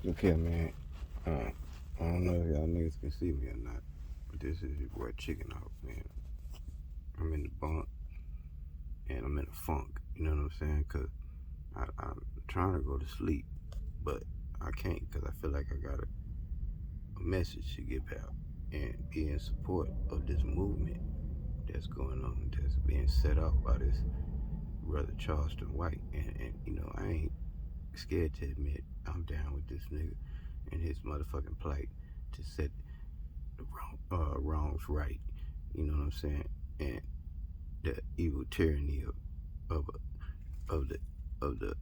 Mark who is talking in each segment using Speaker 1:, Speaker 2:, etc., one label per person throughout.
Speaker 1: Look here, man. I don't know if y'all niggas can see me or not, but this is your boy Chickenhawk, man. I'm in the bunk and I'm in a funk. You know what I'm saying? Cause I'm trying to go to sleep, but I can't because I feel like I got a message to give out and be in support of this movement that's going on, that's being set up by this brother Charleston White. And you know, I ain't scared to admit I'm down with this nigga and his motherfucking plight to set the wrongs right. You know what I'm saying? And the evil tyranny of of the of the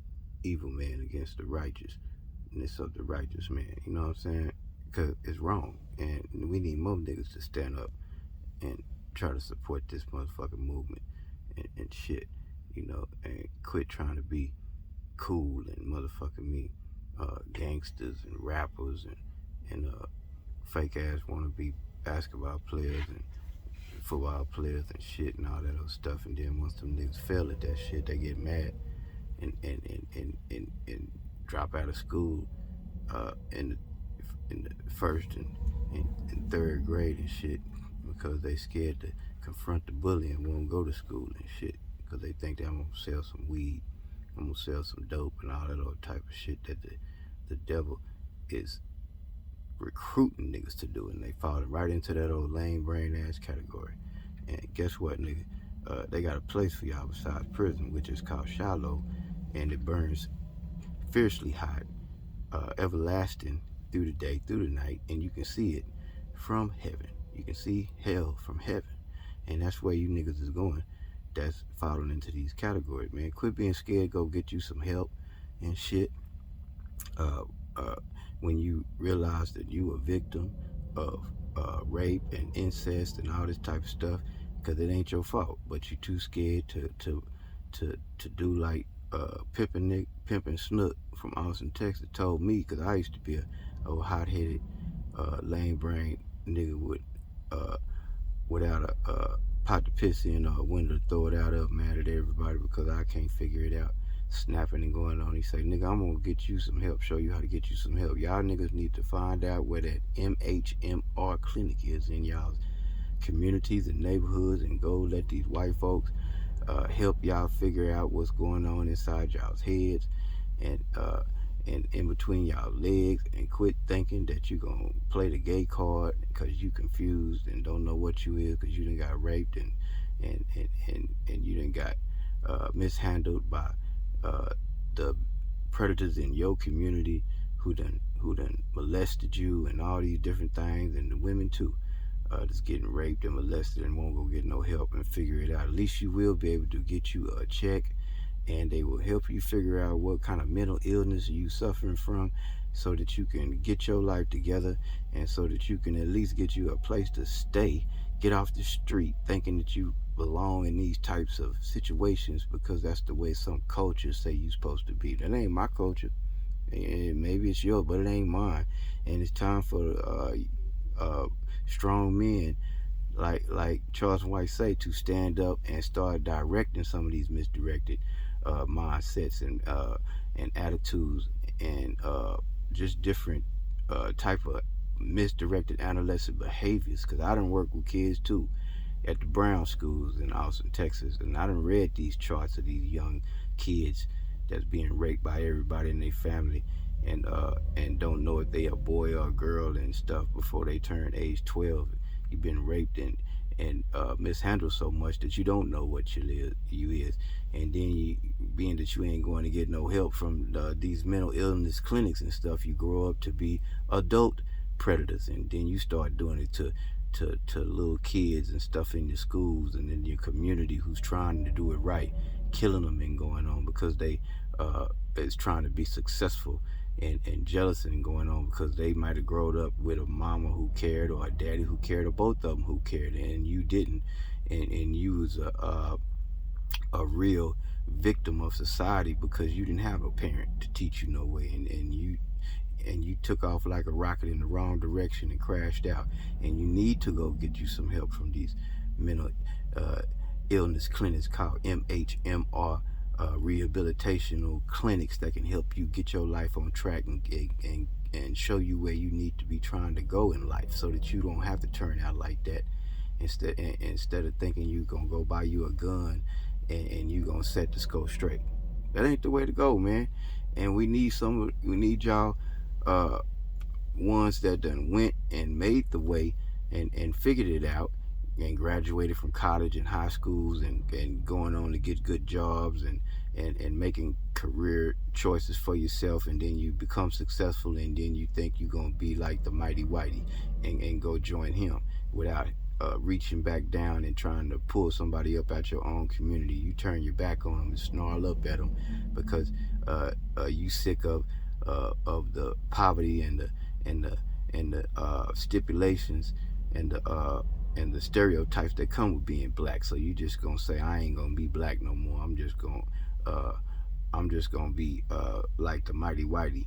Speaker 1: evil man against the righteousness of the righteous man. You know what I'm saying? Because it's wrong, and we need more niggas to stand up and try to support this motherfucking movement and shit. You know, and quit trying to be cool and motherfucking me gangsters and rappers and fake ass wannabe basketball players and football players and shit and all that other stuff. And then once them niggas fail at that shit, they get mad and drop out of school in the first and third grade and shit because they scared to confront the bully and won't go to school and shit because they think that I'm gonna sell some weed, I'm gonna sell some dope and all that other type of shit that the devil is recruiting niggas to do, and they falling right into that old lame brain ass category. And guess what, nigga? They got a place for y'all besides prison, which is called Shiloh, and it burns fiercely hot, everlasting through the day, through the night, and you can see it from heaven. You can see hell from heaven, and that's where you niggas is going. That's falling into these categories, man. Quit being scared. Go get you some help and shit. Uh, when you realize that you a victim of rape and incest and all this type of stuff, because it ain't your fault, but you too scared to do like Pimpin' Snook from Austin, Texas told me, because I used to be a hot-headed, lame brain nigga without a pot to piss in or a window to throw it out of, mad at everybody because I can't figure it out, snapping and going on. He say, nigga, I'm gonna get you some help, show you how to get you some help. Y'all niggas need to find out where that MHMR clinic is in y'all's communities and neighborhoods, and go let these white folks help y'all figure out what's going on inside y'all's heads and in between y'all legs, and quit thinking that you gonna play the gay card because you confused and don't know what you is because you done got raped and you done got mishandled by the predators in your community who done molested you and all these different things, and the women too that's getting raped and molested and won't go get no help and figure it out. At least you will be able to get you a check, and they will help you figure out what kind of mental illness you suffering from, so that you can get your life together, and so that you can at least get you a place to stay, get off the street thinking that you belong in these types of situations because that's the way some cultures say you're supposed to be. That ain't my culture, and maybe it's yours, but it ain't mine. And it's time for strong men like Charles White say to stand up and start directing some of these misdirected mindsets and attitudes and just different type of misdirected adolescent behaviors. Because I done work with kids too at the Brown schools in Austin, Texas, and I done read these charts of these young kids that's being raped by everybody in their family, and don't know if they a boy or a girl and stuff before they turn age 12. You've been raped and mishandled so much that you don't know what you is, and then being that you ain't going to get no help from these mental illness clinics and stuff, you grow up to be adult predators, and then you start doing it to little kids and stuff in your schools and in your community who's trying to do it right, killing them and going on because they is trying to be successful, and jealous and going on because they might have grown up with a mama who cared or a daddy who cared or both of them who cared and you didn't, and you was a real victim of society because you didn't have a parent to teach you no way, and you took off like a rocket in the wrong direction and crashed out. And you need to go get you some help from these mental illness clinics called MHMR rehabilitational clinics that can help you get your life on track and and show you where you need to be trying to go in life, so that you don't have to turn out like that. Instead of thinking you gonna go buy you a gun and you gonna set the scope straight. That ain't the way to go, man. And we need y'all, uh, ones that done went and made the way and figured it out and graduated from college and high schools and going on to get good jobs and making career choices for yourself, and then you become successful, and then you think you're going to be like the mighty whitey and go join him without reaching back down and trying to pull somebody up out your own community. You turn your back on them and snarl up at them because you sick of the poverty and the stipulations and the stereotypes that come with being black. So you just gonna say, I ain't gonna be black no more. Uh, I'm just gonna be like the mighty whitey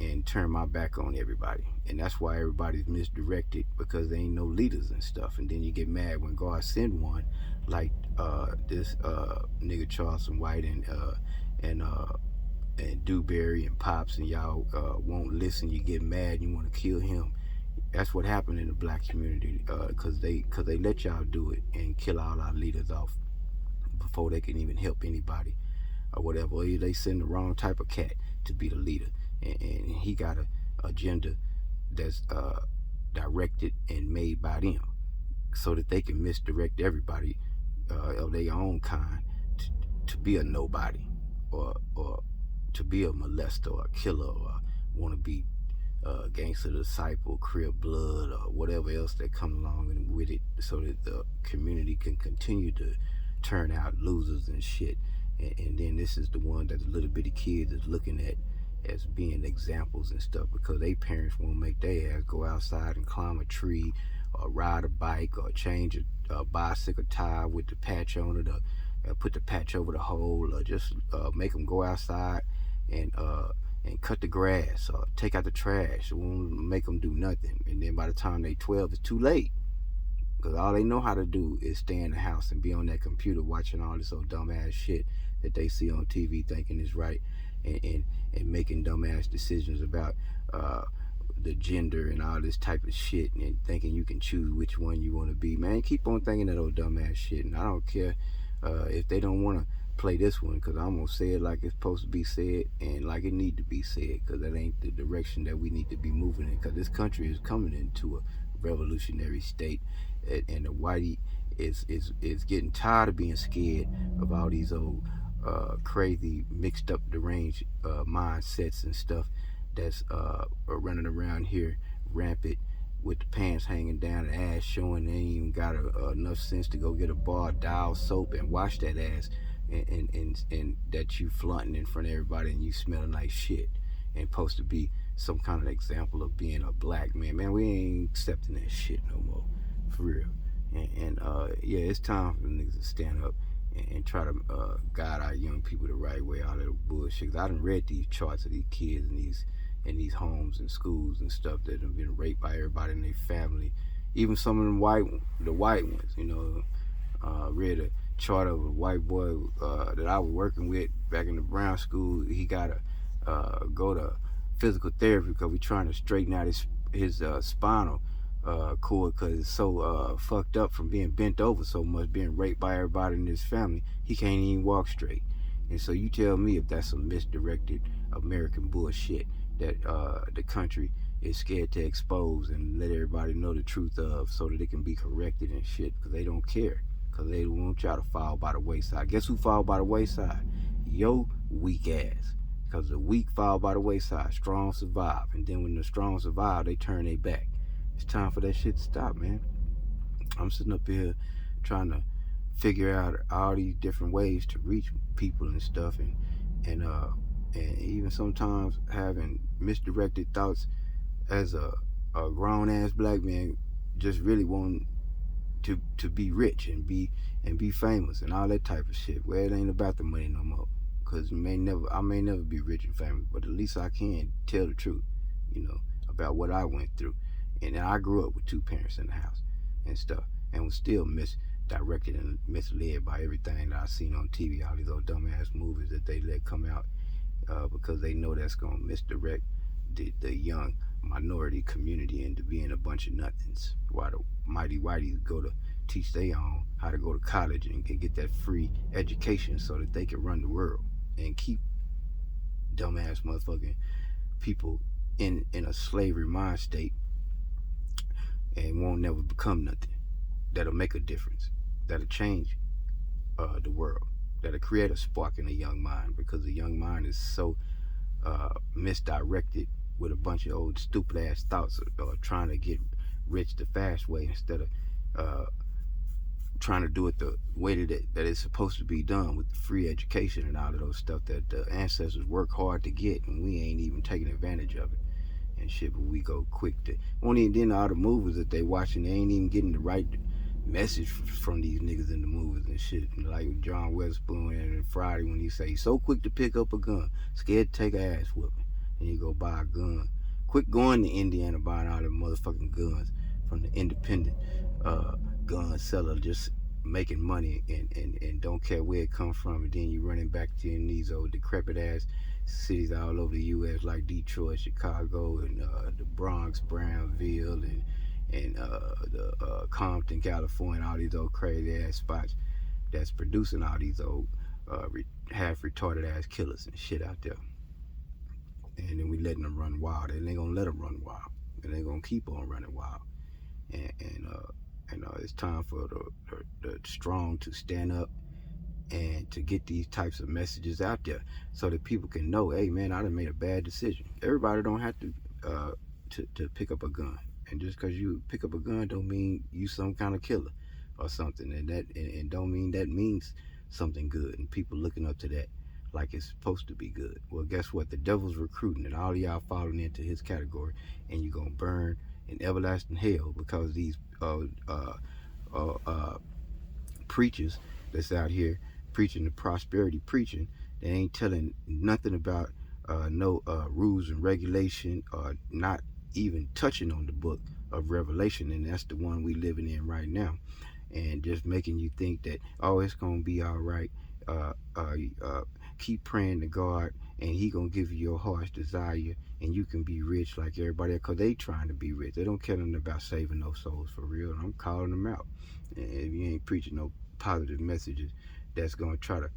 Speaker 1: and turn my back on everybody. And that's why everybody's misdirected, because there ain't no leaders and stuff. And then you get mad when God send one like this nigga Charleston White and Dewberry and Pops, and y'all won't listen. You get mad. You want to kill him. That's what happened in the black community, cause they let y'all do it and kill all our leaders off before they can even help anybody or whatever. Or they send the wrong type of cat to be the leader, and he got a agenda that's directed and made by them, so that they can misdirect everybody of their own kind to be a nobody, or to be a molester or a killer, or want to be gangster disciple, crib blood, or whatever else that come along with it, so that the community can continue to turn out losers and shit. And then this is the one that the little bitty kids is looking at as being examples and stuff, because they parents won't make their ass go outside and climb a tree or ride a bike or change a bicycle tire with the patch on it, or put the patch over the hole, or just make them go outside and cut the grass or take out the trash. It won't make them do nothing. And then by the time they 12, it's too late, because all they know how to do is stay in the house and be on that computer watching all this old dumbass shit that they see on TV thinking is right, and making dumbass decisions about the gender and all this type of shit, and thinking you can choose which one you want to be. Man, keep on thinking that old dumbass shit, and I don't care if they don't want to play this one, because I'm gonna say it like it's supposed to be said and like it need to be said, because that ain't the direction that we need to be moving in, because this country is coming into a revolutionary state, and the whitey is getting tired of being scared of all these old crazy, mixed up, deranged mindsets and stuff that's running around here rampant, with the pants hanging down, the ass showing. They ain't even got enough sense to go get a bar, dial soap, and wash that ass, and that you flaunting in front of everybody, and you smelling like shit, and supposed to be some kind of example of being a black man. Man, we ain't accepting that shit no more, for real. And yeah, it's time for niggas to stand up and try to guide our young people the right way out of the bullshit. 'Cause I done read these charts of these kids in these homes and schools and stuff that have been raped by everybody in their family, even some of them the white ones. You know, read a chart of a white boy that I was working with back in the Brown school. He got to go to physical therapy because we trying to straighten out his spinal cord, because it's so fucked up from being bent over so much, being raped by everybody in his family. He can't even walk straight. And so you tell me if that's some misdirected American bullshit that the country is scared to expose and let everybody know the truth of, so that it can be corrected and shit, because they don't care, because they want y'all to fall by the wayside. Guess who fall by the wayside? Yo weak ass. Because the weak fall by the wayside, strong survive. And then when the strong survive, they turn their back. It's time for that shit to stop, man. I'm sitting up here trying to figure out all these different ways to reach people and stuff, and even sometimes having misdirected thoughts as a grown ass black man, just really wanting to be rich and be famous and all that type of shit. Well, it ain't about the money no more, because I may never be rich and famous, but at least I can tell the truth, you know, about what I went through. And I grew up with two parents in the house and stuff, and was still misdirected and misled by everything that I seen on TV, all these old dumbass movies that they let come out, because they know that's gonna misdirect the young minority community into being a bunch of nothings. While the mighty whiteys go to teach their own how to go to college and get that free education so that they can run the world and keep dumbass motherfucking people in a slavery mind state and won't never become nothing. That'll make a difference. That'll change the world. That'll create a spark in a young mind, because the young mind is so misdirected with a bunch of old stupid ass thoughts of trying to get rich the fast way instead of trying to do it the way that it's supposed to be done, with the free education and all of those stuff that the ancestors work hard to get, and we ain't even taking advantage of it and shit. But we go quick to only then all the movies that they watching, they ain't even getting the right message from these niggas in the movies and shit. Like John Witherspoon and Friday, when he say he's so quick to pick up a gun, scared to take a ass whooping, and you go buy a gun. Quit going to Indiana buying all the motherfucking guns from the independent gun seller, just making money and don't care where it comes from, and then you running back to in these old decrepit ass cities all over the U.S. like Detroit, Chicago, and the Bronx, Brownsville, and the Compton, California, all these old crazy ass spots that's producing all these old half retarded ass killers and shit out there. And then we letting them run wild, and they gonna let them run wild, and they gonna keep on running wild. And it's time for the strong to stand up and to get these types of messages out there so that people can know, hey man, I done made a bad decision. Everybody don't have to pick up a gun, and just because you pick up a gun don't mean you some kind of killer or something, and don't mean that means something good, and people looking up to that like it's supposed to be good. Well, guess what? The devil's recruiting, and all of y'all falling into his category, and you're gonna burn in everlasting hell because these preachers that's out here preaching the prosperity preaching, they ain't telling nothing about no rules and regulation, or not even touching on the book of Revelation, and that's the one we living in right now, and just making you think that, oh, it's gonna be all right. Keep praying to God, and He gonna give you your heart's desire, and you can be rich like everybody else, because they trying to be rich. They don't care nothing about saving no souls for real, and I'm calling them out. And if you ain't preaching no positive messages that's gonna try to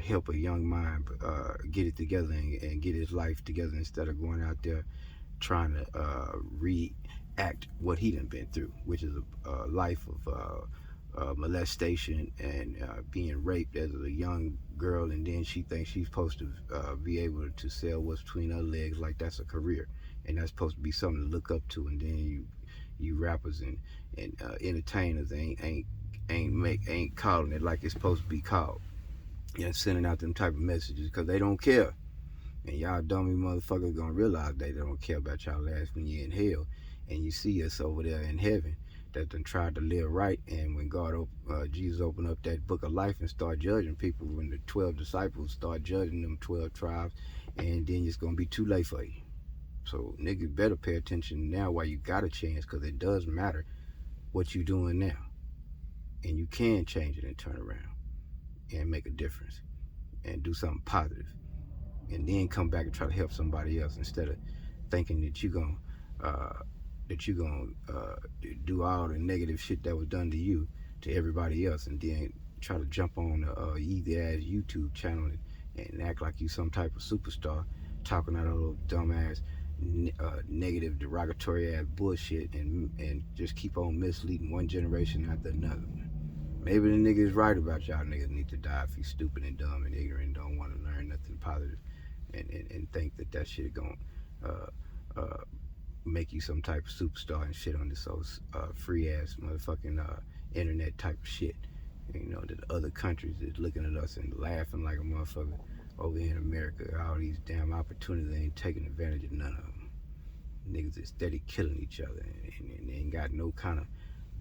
Speaker 1: help a young mind get it together and get his life together, instead of going out there trying to react what he done been through, which is a life of molestation and being raped as a young girl, and then she thinks she's supposed to be able to sell what's between her legs like that's a career, and that's supposed to be something to look up to. And then you rappers and entertainers ain't calling it like it's supposed to be called, and sending out them type of messages because they don't care. And y'all dummy motherfuckers gonna realize they don't care about y'all ass when you're in hell, and you see us over there in heaven that done tried to live right. And when Jesus opened up that book of life and start judging people, when the 12 disciples start judging them 12 tribes, and then it's gonna be too late for you. So niggas better pay attention now while you got a chance, because it does matter what you doing now, and you can change it and turn around and make a difference and do something positive, and then come back and try to help somebody else, instead of thinking that you're gonna do all the negative shit that was done to you to everybody else, and then try to jump on a easy ass YouTube channel and act like you some type of superstar, talking out a little dumbass negative derogatory ass bullshit, and just keep on misleading one generation after another. Maybe the nigga is right about y'all niggas need to die if he's stupid and dumb and ignorant and don't want to learn nothing positive, and think that shit gonna make you some type of superstar and shit on this old free ass motherfucking internet type of shit. You know, that other countries is looking at us and laughing like a motherfucker over here in America. All these damn opportunities, they ain't taking advantage of none of them. Niggas is steady killing each other, and they ain't got no kind of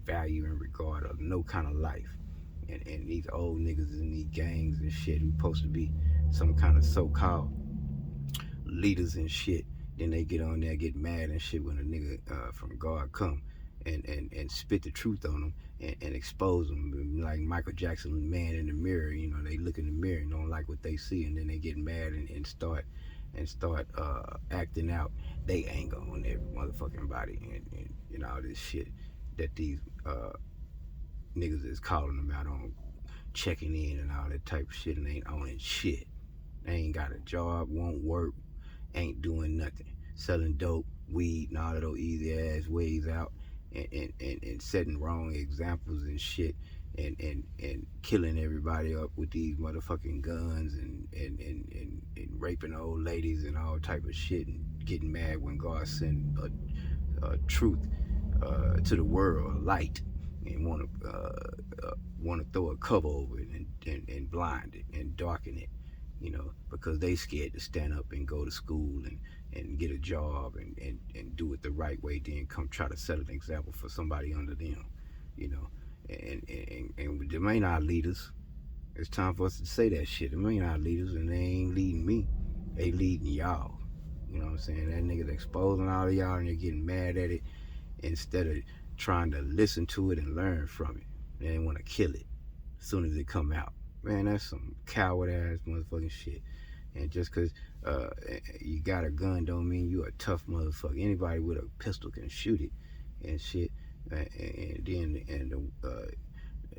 Speaker 1: value and regard of no kind of life. And these old niggas in these gangs and shit who supposed to be some kind of so-called leaders and shit, then they get on there, get mad and shit when a nigga from God come and spit the truth on them and expose them, like Michael Jackson, Man in the Mirror. You know, they look in the mirror and don't like what they see, and then they get mad and start and start acting out they anger on every motherfucking body and all this shit that these niggas is calling them out on, checking in and all that type of shit, and ain't owning shit. They ain't got a job, won't work, ain't doing nothing. Selling dope, weed, and all of those easy ass ways out, and setting wrong examples and shit, and killing everybody up with these motherfucking guns and raping old ladies and all type of shit, and getting mad when God send a truth to the world, light, and want to throw a cover over it and blind it and darken it, because they scared to stand up and go to school and get a job and do it the right way, then come try to set an example for somebody under them, you know. And them ain't our leaders. It's time for us to say that shit. Them ain't our leaders, and they ain't leading me. They leading y'all. You know what I'm saying? That nigga's exposing all of y'all, and you're getting mad at it instead of trying to listen to it and learn from it. They want to kill it as soon as it come out. Man, that's some coward ass motherfucking shit. And just because you got a gun don't mean you a tough motherfucker. Anybody with a pistol can shoot it and shit. And then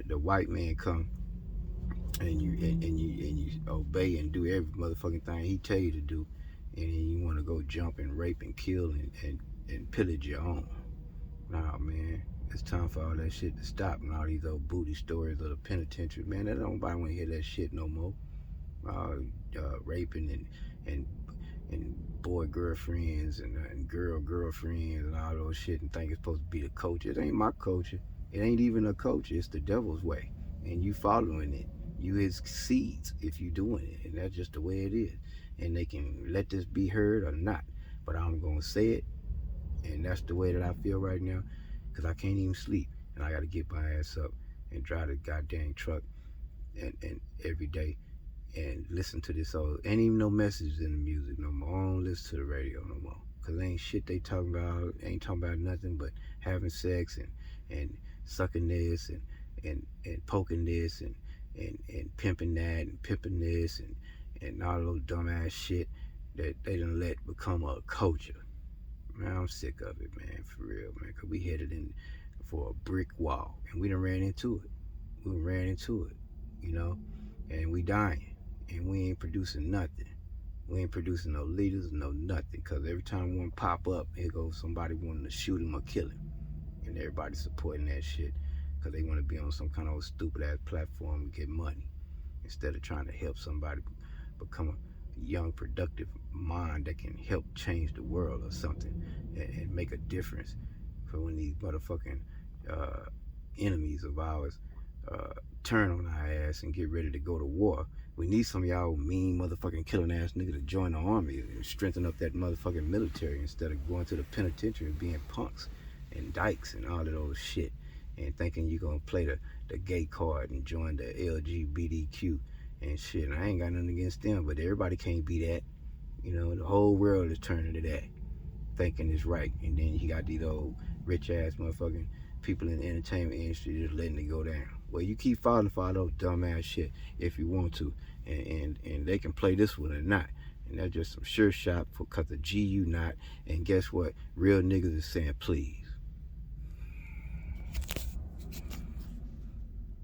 Speaker 1: the white man come and you obey and do every motherfucking thing he tell you to do, and then you want to go jump and rape and kill and pillage your own. Nah, man, it's time for all that shit to stop, and all these old booty stories of the penitentiary. Man, that nobody want to hear that shit no more. Raping and boy girlfriends and girl girlfriends and all those shit, and think it's supposed to be the culture. It ain't my culture. It ain't even a culture. It's the devil's way, and you following it. You his seeds if you doing it, and that's just the way it is. And they can let this be heard or not, but I'm gonna say it, and that's the way that I feel right now, because I can't even sleep, and I got to get my ass up and drive the goddamn truck and every day and listen to this old, ain't even no messages in the music no more. I don't listen to the radio no more, because ain't shit they talking about, ain't talking about nothing but having sex and sucking this and poking this and pimping that and pimping this and all those dumbass shit that they done let become a culture. Man, I'm sick of it, man, for real, man, because we headed in for a brick wall, and we done ran into it. We ran into it, and we dying, and we ain't producing nothing. We ain't producing no leaders, no nothing, because every time one pop up, here goes somebody wanting to shoot him or kill him, and everybody supporting that shit because they want to be on some kind of stupid ass platform and get money instead of trying to help somebody become a young, productive mind that can help change the world or something and make a difference for when these motherfucking enemies of ours turn on our ass and get ready to go to war. We need some of y'all mean motherfucking killing ass niggas to join the army and strengthen up that motherfucking military instead of going to the penitentiary and being punks and dykes and all of those shit and thinking you gonna play the gay card and join the LGBTQ and shit. And I ain't got nothing against them, but everybody can't be that. The whole world is turning to that, thinking it's right. And then you got these old rich ass motherfucking people in the entertainment industry just letting it go down. Well, you keep falling for all those dumbass shit if you want to, and they can play this one or not. And that's just some sure shot for cause of G you not. And guess what? Real niggas is saying please.